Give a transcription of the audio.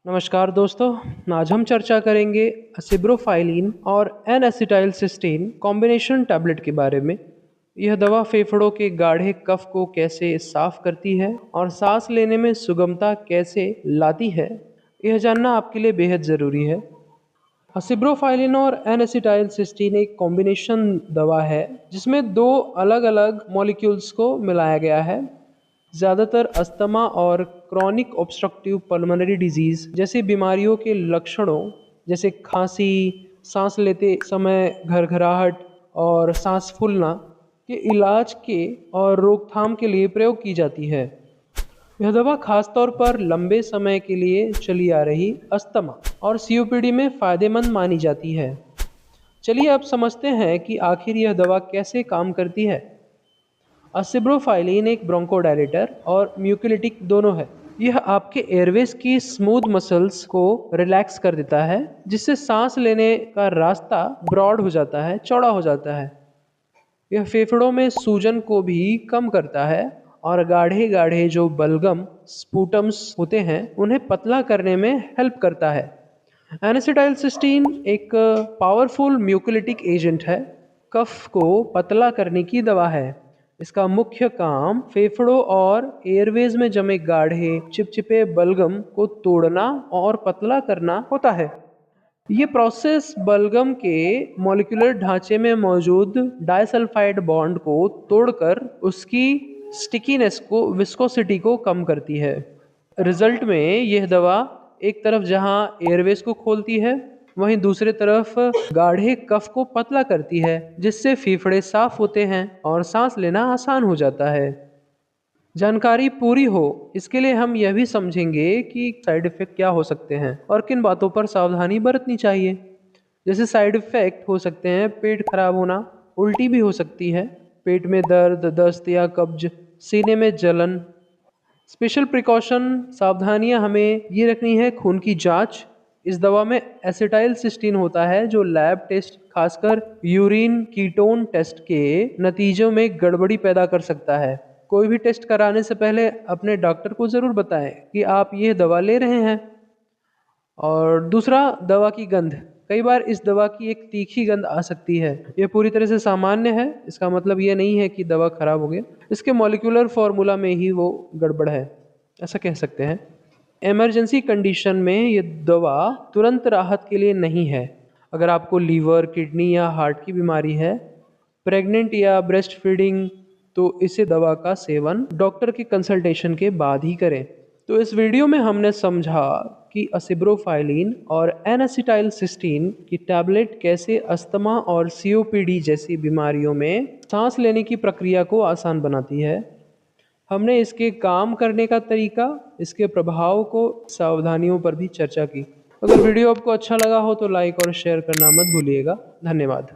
नमस्कार दोस्तों। आज हम चर्चा करेंगे असिब्रोफाइलिन और एन एसिटाइलसिस्टीन कॉम्बिनेशन टैबलेट के बारे में। यह दवा फेफड़ों के गाढ़े कफ को कैसे साफ करती है और सांस लेने में सुगमता कैसे लाती है, यह जानना आपके लिए बेहद ज़रूरी है। असिब्रोफाइलिन और एन एसिटाइलसिस्टीन एक कॉम्बिनेशन दवा है जिसमें दो अलग अलग मॉलिक्यूल्स को मिलाया गया है। ज़्यादातर अस्थमा और क्रॉनिक ऑब्स्ट्रक्टिव पल्मोनरी डिजीज़ जैसी बीमारियों के लक्षणों जैसे खांसी, सांस लेते समय घरघराहट और सांस फूलना के इलाज के और रोकथाम के लिए प्रयोग की जाती है। यह दवा खासतौर पर लंबे समय के लिए चली आ रही अस्थमा और सीओपीडी में फ़ायदेमंद मानी जाती है। चलिए अब समझते हैं कि आखिर यह दवा कैसे काम करती है। असिब्रोफाइलिन एक ब्रोंकोडायलेटर और म्यूकोलिटिक दोनों है। यह आपके एयरवेज की स्मूथ मसल्स को रिलैक्स कर देता है, जिससे सांस लेने का रास्ता ब्रॉड हो जाता है, चौड़ा हो जाता है। यह फेफड़ों में सूजन को भी कम करता है और गाढ़े गाढ़े जो बलगम स्पूटम्स होते हैं उन्हें पतला करने में हेल्प करता है। एनेसिटाइलसिस्टीन एक पावरफुल म्यूकोलिटिक एजेंट है, कफ को पतला करने की दवा है। इसका मुख्य काम फेफड़ों और एयरवेज में जमे गाढ़े चिपचिपे बलगम को तोड़ना और पतला करना होता है। ये प्रोसेस बलगम के मॉलिक्यूलर ढांचे में मौजूद डाइसल्फाइड बॉन्ड को तोड़कर उसकी स्टिकीनेस को विस्कोसिटी को कम करती है। रिजल्ट में यह दवा एक तरफ जहां एयरवेज को खोलती है, वहीं दूसरी तरफ गाढ़े कफ को पतला करती है, जिससे फेफड़े साफ होते हैं और सांस लेना आसान हो जाता है। जानकारी पूरी हो इसके लिए हम यह भी समझेंगे कि साइड इफ़ेक्ट क्या हो सकते हैं और किन बातों पर सावधानी बरतनी चाहिए। जैसे साइड इफ़ेक्ट हो सकते हैं पेट खराब होना, उल्टी भी हो सकती है, पेट में दर्द, दस्त या कब्ज, सीने में जलन। स्पेशल प्रिकॉशन सावधानियां हमें ये रखनी है। खून की जांच, इस दवा में एसिटाइलसिस्टीन होता है जो लैब टेस्ट खासकर यूरिन कीटोन टेस्ट के नतीजों में गड़बड़ी पैदा कर सकता है। कोई भी टेस्ट कराने से पहले अपने डॉक्टर को ज़रूर बताएं कि आप ये दवा ले रहे हैं। और दूसरा, दवा की गंध। कई बार इस दवा की एक तीखी गंध आ सकती है। यह पूरी तरह से सामान्य है, इसका मतलब ये नहीं है कि दवा खराब हो गई, इसके मॉलिक्यूलर फॉर्मूला में ही वो गड़बड़ है, ऐसा कह सकते हैं। इमरजेंसी कंडीशन में ये दवा तुरंत राहत के लिए नहीं है। अगर आपको लीवर, किडनी या हार्ट की बीमारी है, प्रेग्नेंट या ब्रेस्ट फीडिंग, तो इसे दवा का सेवन डॉक्टर की कंसल्टेशन के बाद ही करें। तो इस वीडियो में हमने समझा कि असिब्रोफाइलिन और एन-एसिटाइलसिस्टीन की टैबलेट कैसे अस्थमा और सीओपीडी जैसी बीमारियों में सांस लेने की प्रक्रिया को आसान बनाती है। हमने इसके काम करने का तरीका, इसके प्रभाव को, सावधानियों पर भी चर्चा की। अगर वीडियो आपको अच्छा लगा हो तो लाइक और शेयर करना मत भूलिएगा। धन्यवाद।